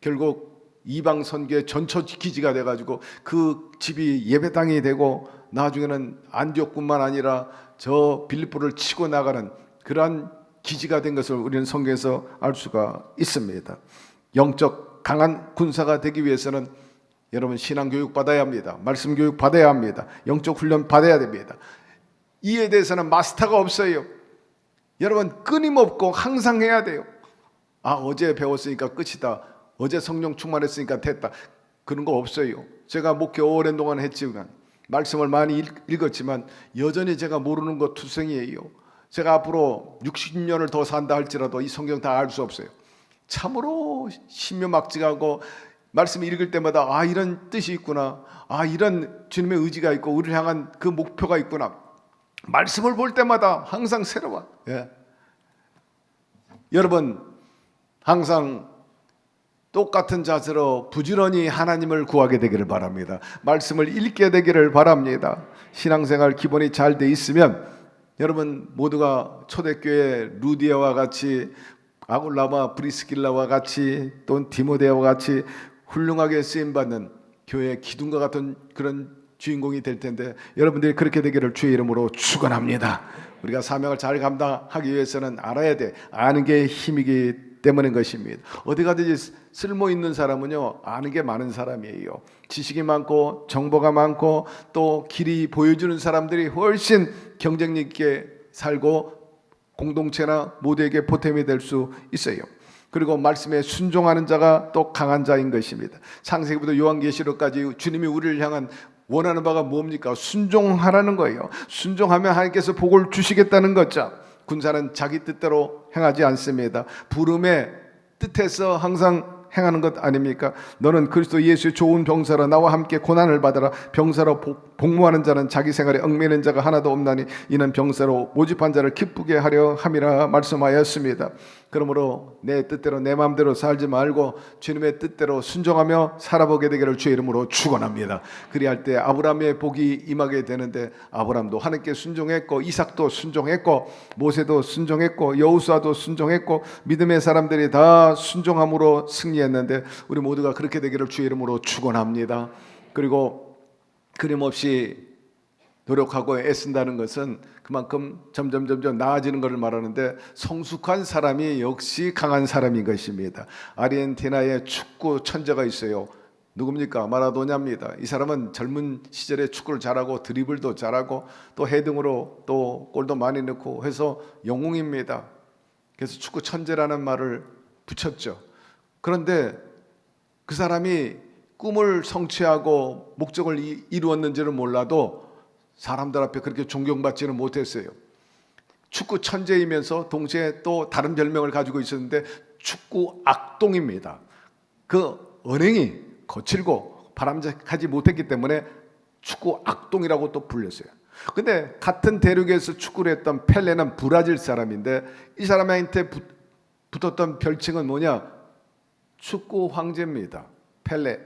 Speaker 2: 결국 이방 선교의 전초 기지가 돼가지고 그 집이 예배당이 되고 나중에는 안디옥뿐만 아니라 저 빌립보를 치고 나가는 그러한 기지가 된 것을 우리는 성경에서 알 수가 있습니다. 영적 강한 군사가 되기 위해서는 여러분 신앙 교육 받아야 합니다. 말씀 교육 받아야 합니다. 영적 훈련 받아야 됩니다. 이에 대해서는 마스터가 없어요. 여러분 끊임없고 항상 해야 돼요. 어제 배웠으니까 끝이다. 어제 성령 충만했으니까 됐다. 그런 거 없어요. 제가 목회 오랜 동안 했지만 말씀을 많이 읽었지만 여전히 제가 모르는 거 투성이에요. 제가 앞으로 60년을 더 산다 할지라도 이 성경 다 알 수 없어요. 참으로 신묘막직하고 말씀 읽을 때마다 이런 뜻이 있구나. 이런 주님의 의지가 있고 우리를 향한 그 목표가 있구나. 말씀을 볼 때마다 항상 새로워. 여러분 항상 똑같은 자세로 부지런히 하나님을 구하게 되기를 바랍니다. 말씀을 읽게 되기를 바랍니다. 신앙생활 기본이 잘 돼 있으면 여러분 모두가 초대교회 루디아와 같이 아굴라와 브리스길라와 같이 또 디모데와 같이 훌륭하게 쓰임받는 교회의 기둥과 같은 그런 주인공이 될 텐데 여러분들이 그렇게 되기를 주의 이름으로 축원합니다. 우리가 사명을 잘 감당하기 위해서는 알아야 돼. 아는 게 힘이기 때문인 것입니다. 어디 가든지 쓸모 있는 사람은요 아는 게 많은 사람이에요. 지식이 많고 정보가 많고 또 길이 보여주는 사람들이 훨씬 경쟁력 있게 살고 공동체나 모두에게 보탬이 될 수 있어요. 그리고 말씀에 순종하는 자가 또 강한 자인 것입니다. 창세기부터 요한계시록까지 주님이 우리를 향한 원하는 바가 뭡니까? 순종하라는 거예요. 순종하면 하나님께서 복을 주시겠다는 거죠. 군사는 자기 뜻대로 행하지 않습니다. 부름의 뜻에서 항상 행하는 것 아닙니까? 너는 그리스도 예수의 좋은 병사라 나와 함께 고난을 받으라. 병사로 복무하는 자는 자기 생활에 얽매이는 자가 하나도 없나니 이는 병사로 모집한 자를 기쁘게 하려 함이라 말씀하였습니다. 그러므로 내 뜻대로 내 마음대로 살지 말고 주님의 뜻대로 순종하며 살아보게 되기를 주의 이름으로 축원합니다. 그리할 때 아브라함의 복이 임하게 되는데 아브라함도 하나님께 순종했고 이삭도 순종했고 모세도 순종했고 여호수아도 순종했고 믿음의 사람들이 다 순종함으로 승리했는데 우리 모두가 그렇게 되기를 주의 이름으로 축원합니다. 그리고 끊임없이 노력하고 애쓴다는 것은 그만큼 점점 나아지는 것을 말하는데 성숙한 사람이 역시 강한 사람인 것입니다. 아르헨티나에 축구 천재가 있어요. 누굽니까? 마라도냐입니다. 이 사람은 젊은 시절에 축구를 잘하고 드리블도 잘하고 또 헤딩으로 또 골도 많이 넣고 해서 영웅입니다. 그래서 축구 천재라는 말을 붙였죠. 그런데 그 사람이 꿈을 성취하고 목적을 이루었는지는 몰라도 사람들 앞에 그렇게 존경받지는 못했어요. 축구 천재이면서 동시에 또 다른 별명을 가지고 있었는데 축구 악동입니다. 그 언행이 거칠고 바람직하지 못했기 때문에 축구 악동이라고 또 불렸어요. 근데 같은 대륙에서 축구를 했던 펠레는 브라질 사람인데 이 사람한테 붙었던 별칭은 뭐냐? 축구 황제입니다. 펠레.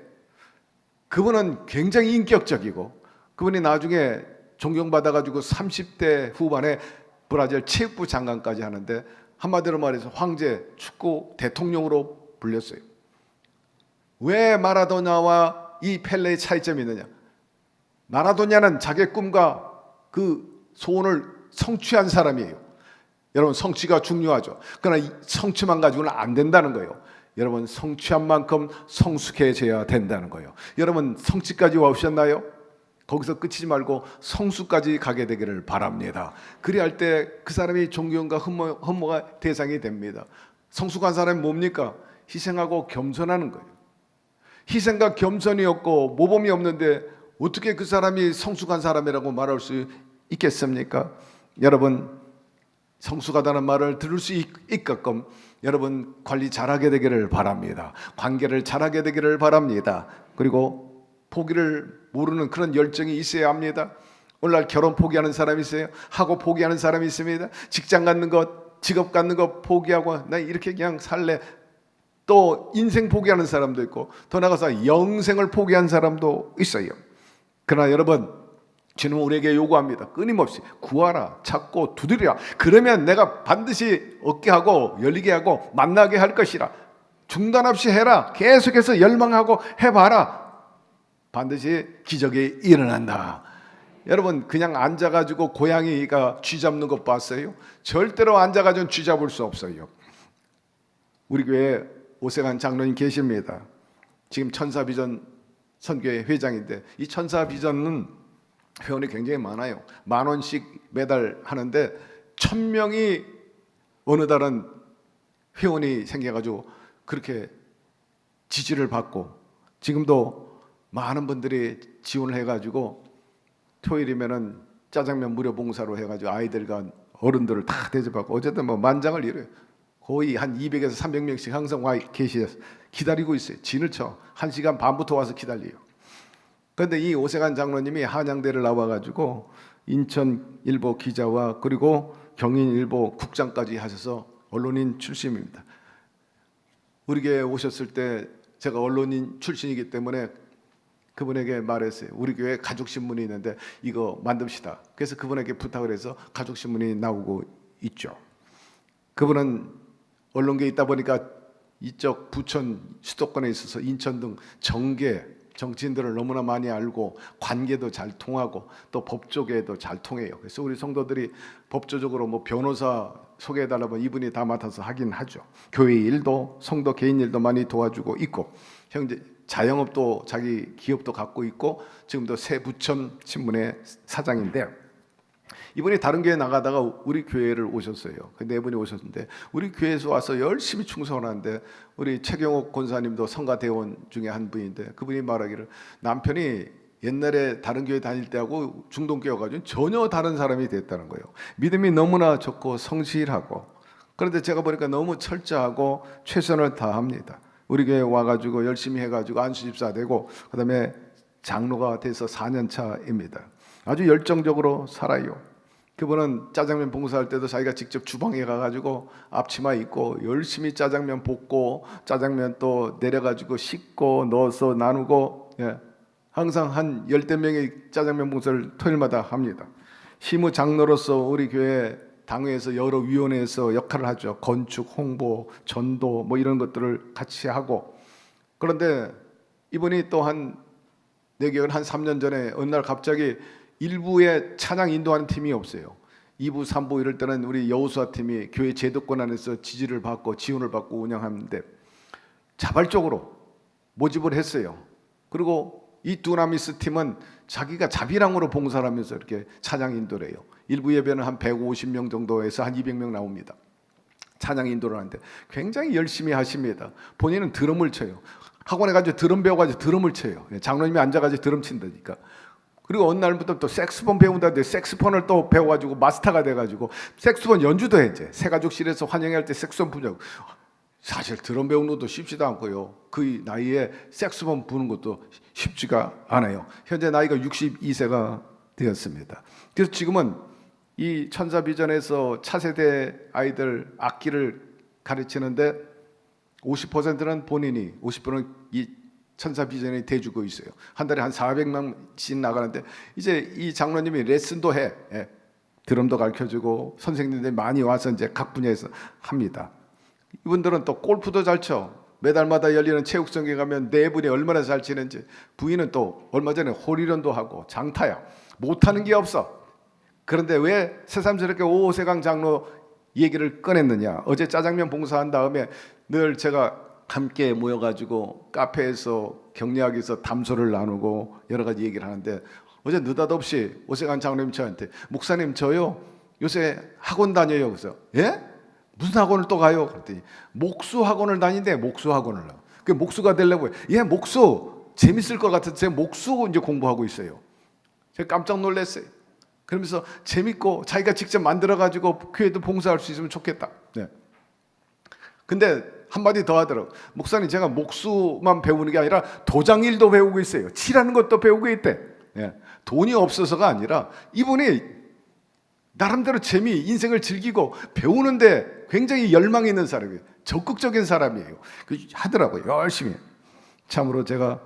Speaker 2: 그분은 굉장히 인격적이고 그분이 나중에 존경받아가지고 30대 후반에 브라질 체육부 장관까지 하는데 한마디로 말해서 황제 축구 대통령으로 불렸어요. 왜 마라도냐와 이 펠레의 차이점이 있느냐? 마라도냐는 자기의 꿈과 그 소원을 성취한 사람이에요. 여러분 성취가 중요하죠. 그러나 성취만 가지고는 안 된다는 거예요. 여러분 성취한 만큼 성숙해져야 된다는 거예요. 여러분 성취까지 오셨나요? 거기서 끝이지 말고 성수까지 가게 되기를 바랍니다. 그리할 때 그 사람이 존경과 흠모가 대상이 됩니다. 성숙한 사람이 뭡니까? 희생하고 겸손하는 거예요. 희생과 겸손이 없고 모범이 없는데 어떻게 그 사람이 성숙한 사람이라고 말할 수 있겠습니까? 여러분 성숙하다는 말을 들을 수 있게끔 여러분 관리 잘하게 되기를 바랍니다. 관계를 잘하게 되기를 바랍니다. 그리고 포기를 모르는 그런 열정이 있어야 합니다. 오늘날 결혼 포기하는 사람이 있어요. 하고 포기하는 사람이 있습니다. 직장 갖는 것, 직업 갖는 것 포기하고 나 이렇게 그냥 살래. 또 인생 포기하는 사람도 있고 더 나아가서 영생을 포기한 사람도 있어요. 그러나 여러분 주님은 우리에게 요구합니다. 끊임없이 구하라, 찾고 두드리라. 그러면 내가 반드시 얻게 하고 열리게 하고 만나게 할 것이라. 중단 없이 해라. 계속해서 열망하고 해봐라. 반드시 기적이 일어난다. 여러분 그냥 앉아가지고 고양이가 쥐 잡는 것 봤어요? 절대로 앉아가지고 쥐 잡을 수 없어요. 우리 교회에 오세관 장로님 계십니다. 지금 천사비전 선교회 회장인데 이 천사비전은 회원이 굉장히 많아요. 10,000원씩 매달 하는데 1,000명이 어느 달은 회원이 생겨가지고 그렇게 지지를 받고 지금도 많은 분들이 지원을 해가지고 토요일이면은 짜장면 무료 봉사로 해가지고 아이들과 어른들을 다 대접하고 어쨌든 뭐 만장을 이뤄요. 거의 한 200에서 300명씩 항상 와 계시서 기다리고 있어요. 진을 쳐 1시간 반부터 와서 기다려요. 그런데 이 오세관 장로님이 한양대를 나와가지고 인천일보 기자와 그리고 경인일보 국장까지 하셔서 언론인 출신입니다. 우리 교회에 오셨을 때 제가 언론인 출신이기 때문에 그분에게 말했어요. 우리 교회에 가족신문이 있는데 이거 만듭시다. 그래서 그분에게 부탁을 해서 가족신문이 나오고 있죠. 그분은 언론계에 있다 보니까 이쪽 부천 수도권에 있어서 인천 등 정계 정치인들을 너무나 많이 알고 관계도 잘 통하고 또 법조계도 잘 통해요. 그래서 우리 성도들이 법조적으로 뭐 변호사 소개해달라면 이분이 다 맡아서 하긴 하죠. 교회 일도 성도 개인 일도 많이 도와주고 있고 현재 자영업도 자기 기업도 갖고 있고 지금도 새 부천 신문의 사장인데 이분이 다른 교회 나가다가 우리 교회를 오셨어요. 그 네 분이 오셨는데 우리 교회에서 와서 열심히 충성하는데 우리 최경옥 권사님도 성가대원 중에 한 분인데 그분이 말하기를 남편이 옛날에 다른 교회 다닐 때하고 중동교회가지고 전혀 다른 사람이 됐다는 거예요. 믿음이 너무나 좋고 성실하고 그런데 제가 보니까 너무 철저하고 최선을 다합니다. 우리 교회 와가지고 열심히 해가지고 안수집사 되고 그다음에 장로가 돼서 4년 차입니다. 아주 열정적으로 살아요. 그분은 짜장면 봉사할 때도 자기가 직접 주방에 가가지고 앞치마 입고 열심히 짜장면 볶고 짜장면 또 내려가지고 씻고 넣어서 나누고 항상 한 10명의 짜장면 봉사를 토요일마다 합니다. 시무 장로로서 우리 교회 당회에서 여러 위원회에서 역할을 하죠. 건축, 홍보, 전도 뭐 이런 것들을 같이 하고 그런데 이분이 또 한 내 기억은 한 3년 전에 어느 날 갑자기 일부에 찬양 인도하는 팀이 없어요. 2부, 3부 이럴 때는 우리 여호수아 팀이 교회 제도권 안에서 지지를 받고 지원을 받고 운영하는데 자발적으로 모집을 했어요. 그리고 이 두나미스 팀은 자기가 자비랑으로 봉사를 하면서 이렇게 찬양 인도를 해요. 일부 예배는 한 150명 정도에서 한 200명 나옵니다. 찬양 인도를 하는데 굉장히 열심히 하십니다. 본인은 드럼을 쳐요. 학원에 가서 드럼 배워가지고 드럼을 쳐요. 장로님이 앉아가지고 드럼 친다니까. 그리고 어느 날부터 또 색스폰 배운다는데 색스폰을 또 배워가지고 마스터가 돼가지고 색스폰 연주도 해. 이제 새가족실에서 환영할 때 색스폰 부냐고. 사실 드럼 배우는 것도 쉽지도 않고요. 그 나이에 색스폰 부는 것도 쉽지가 않아요. 현재 나이가 62세가 되었습니다. 그래서 지금은 이 천사비전에서 차세대 아이들 악기를 가르치는데 50%는 본인이 50%는 이 천사비전이 대주고 있어요. 한 달에 한 400명씩 나가는데 이제 이 장로님이 레슨도 해. 드럼도 가르쳐주고 선생님들이 많이 와서 이제 각 분야에서 합니다. 이분들은 또 골프도 잘 쳐. 매달마다 열리는 체육성에 가면 네 분이 얼마나 잘 치는지. 부인은 또 얼마 전에 홀이런도 하고 장타야. 못하는 게 없어. 그런데 왜 새삼스럽게 오세강 장로 얘기를 꺼냈느냐. 어제 짜장면 봉사한 다음에 늘 제가 함께 모여가지고 카페에서 격려하기에서 담소를 나누고 여러 가지 얘기를 하는데 어제 느닷없이 오세강 장로님 저한테 목사님 저요 요새 학원 다녀요. 그래서 예? 무슨 학원을 또 가요? 그랬더니 목수 학원을 다니는데 목수 학원을 그 목수가 되려고 예 목수 재밌을 것 같아서 제가 목수 이제 공부하고 있어요. 제가 깜짝 놀랐어요. 그러면서 재밌고 자기가 직접 만들어가지고 교회도 봉사할 수 있으면 좋겠다. 네. 근데 한마디 더 하더라고. 목사님 제가 목수만 배우는 게 아니라 도장일도 배우고 있어요. 칠하는 것도 배우고 있대. 예. 돈이 없어서가 아니라 이분이 나름대로 인생을 즐기고 배우는데 굉장히 열망이 있는 사람이에요. 적극적인 사람이에요. 하더라고요. 열심히. 참으로 제가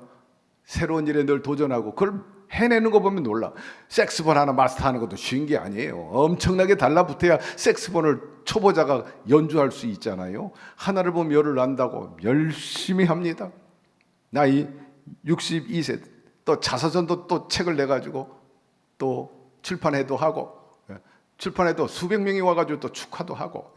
Speaker 2: 새로운 일에 늘 도전하고 그걸 해내는 거 보면 놀라. 색스폰 하나 마스터하는 것도 쉬운 게 아니에요. 엄청나게 달라붙어야 색스폰을 초보자가 연주할 수 있잖아요. 하나를 보면 열을 난다고 열심히 합니다. 나이 62세 또 자서전도 또 책을 내가지고 또 출판회도 하고, 출판회도 수백 명이 와가지고 또 축하도 하고,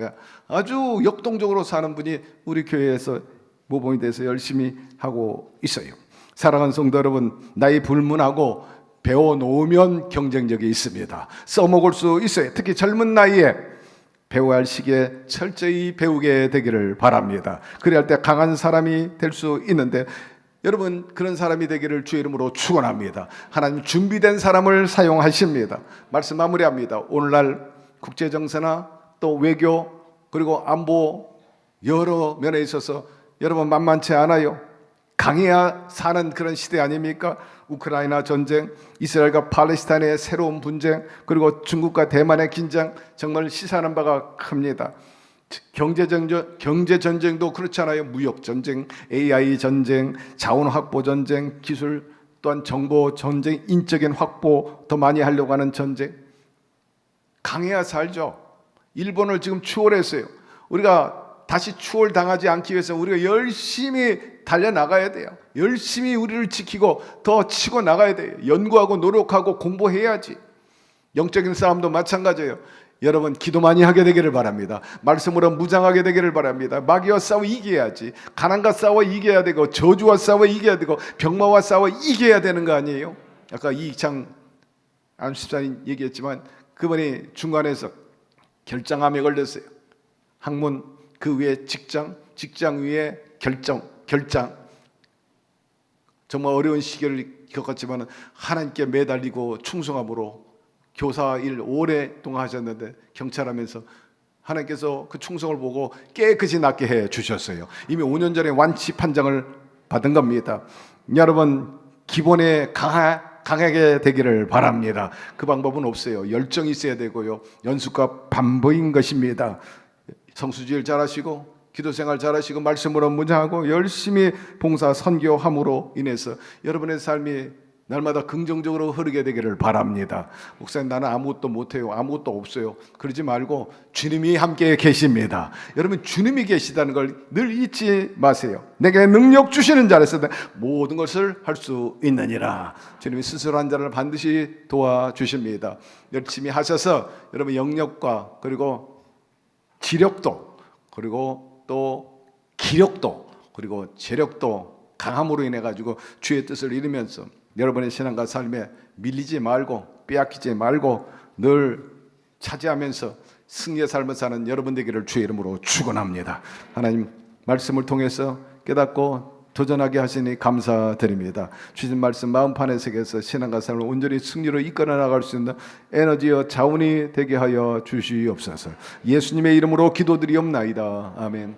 Speaker 2: 아주 역동적으로 사는 분이 우리 교회에서 모범이 돼서 열심히 하고 있어요. 사랑하는 성도 여러분, 나이 불문하고 배워놓으면 경쟁력이 있습니다. 써먹을 수 있어요. 특히 젊은 나이에 배워야 할 시기에 철저히 배우게 되기를 바랍니다. 그래야 할 때 강한 사람이 될 수 있는데, 여러분 그런 사람이 되기를 주의 이름으로 축원합니다. 하나님 준비된 사람을 사용하십니다. 말씀 마무리합니다. 오늘날 국제정세나 또 외교 그리고 안보 여러 면에 있어서 여러분 만만치 않아요. 강해야 사는 그런 시대 아닙니까? 우크라이나 전쟁, 이스라엘과 팔레스타인의 새로운 분쟁, 그리고 중국과 대만의 긴장, 정말 시사하는 바가 큽니다. 경제 전쟁도 그렇잖아요. 무역 전쟁, AI 전쟁, 자원 확보 전쟁, 기술 또한 정보 전쟁, 인적인 확보 더 많이 하려고 하는 전쟁. 강해야 살죠. 일본을 지금 추월했어요. 우리가 다시 추월당하지 않기 위해서 우리가 열심히 달려나가야 돼요. 열심히 우리를 지키고 더 치고 나가야 돼요. 연구하고 노력하고 공부해야지. 영적인 싸움도 마찬가지예요. 여러분 기도 많이 하게 되기를 바랍니다. 말씀으로 무장하게 되기를 바랍니다. 마귀와 싸워 이겨야지. 가난과 싸워 이겨야 되고, 저주와 싸워 이겨야 되고, 병마와 싸워 이겨야 되는 거 아니에요? 아까 이익창 안수사님 얘기했지만 그분이 중간에서 결장암에 걸렸어요. 학문 그 위에 직장 위에 결장. 정말 어려운 시기를 겪었지만 하나님께 매달리고 충성함으로 교사 일 오랫동안 하셨는데 경찰하면서 하나님께서 그 충성을 보고 깨끗이 낫게 해 주셨어요. 이미 5년 전에 완치 판정을 받은 겁니다. 여러분 기본에 강하게 되기를 바랍니다. 그 방법은 없어요. 열정이 있어야 되고요. 연습과 반복인 것입니다. 성수지를 잘하시고 기도생활 잘하시고 말씀으로 무장하고 열심히 봉사 선교함으로 인해서 여러분의 삶이 날마다 긍정적으로 흐르게 되기를 바랍니다. 목사님 나는 아무것도 못해요. 아무것도 없어요. 그러지 말고 주님이 함께 계십니다. 여러분 주님이 계시다는 걸 늘 잊지 마세요. 내게 능력 주시는 자라서 모든 것을 할 수 있느니라. 주님이 스스로 한 자를 반드시 도와주십니다. 열심히 하셔서 여러분 영역과 그리고 지력도 그리고 또 기력도 그리고 재력도 강함으로 인해 가지고 주의 뜻을 이루면서 여러분의 신앙과 삶에 밀리지 말고 빼앗기지 말고 늘 차지하면서 승리의 삶을 사는 여러분 되기를 주의 이름으로 축원합니다. 하나님 말씀을 통해서 깨닫고 도전하게 하시니 감사드립니다. 주신 말씀 마음판에 새겨서 신앙과 삶을 온전히 승리로 이끌어 나갈 수 있는 에너지와 자원이 되게 하여 주시옵소서. 예수님의 이름으로 기도드리옵나이다. 아멘.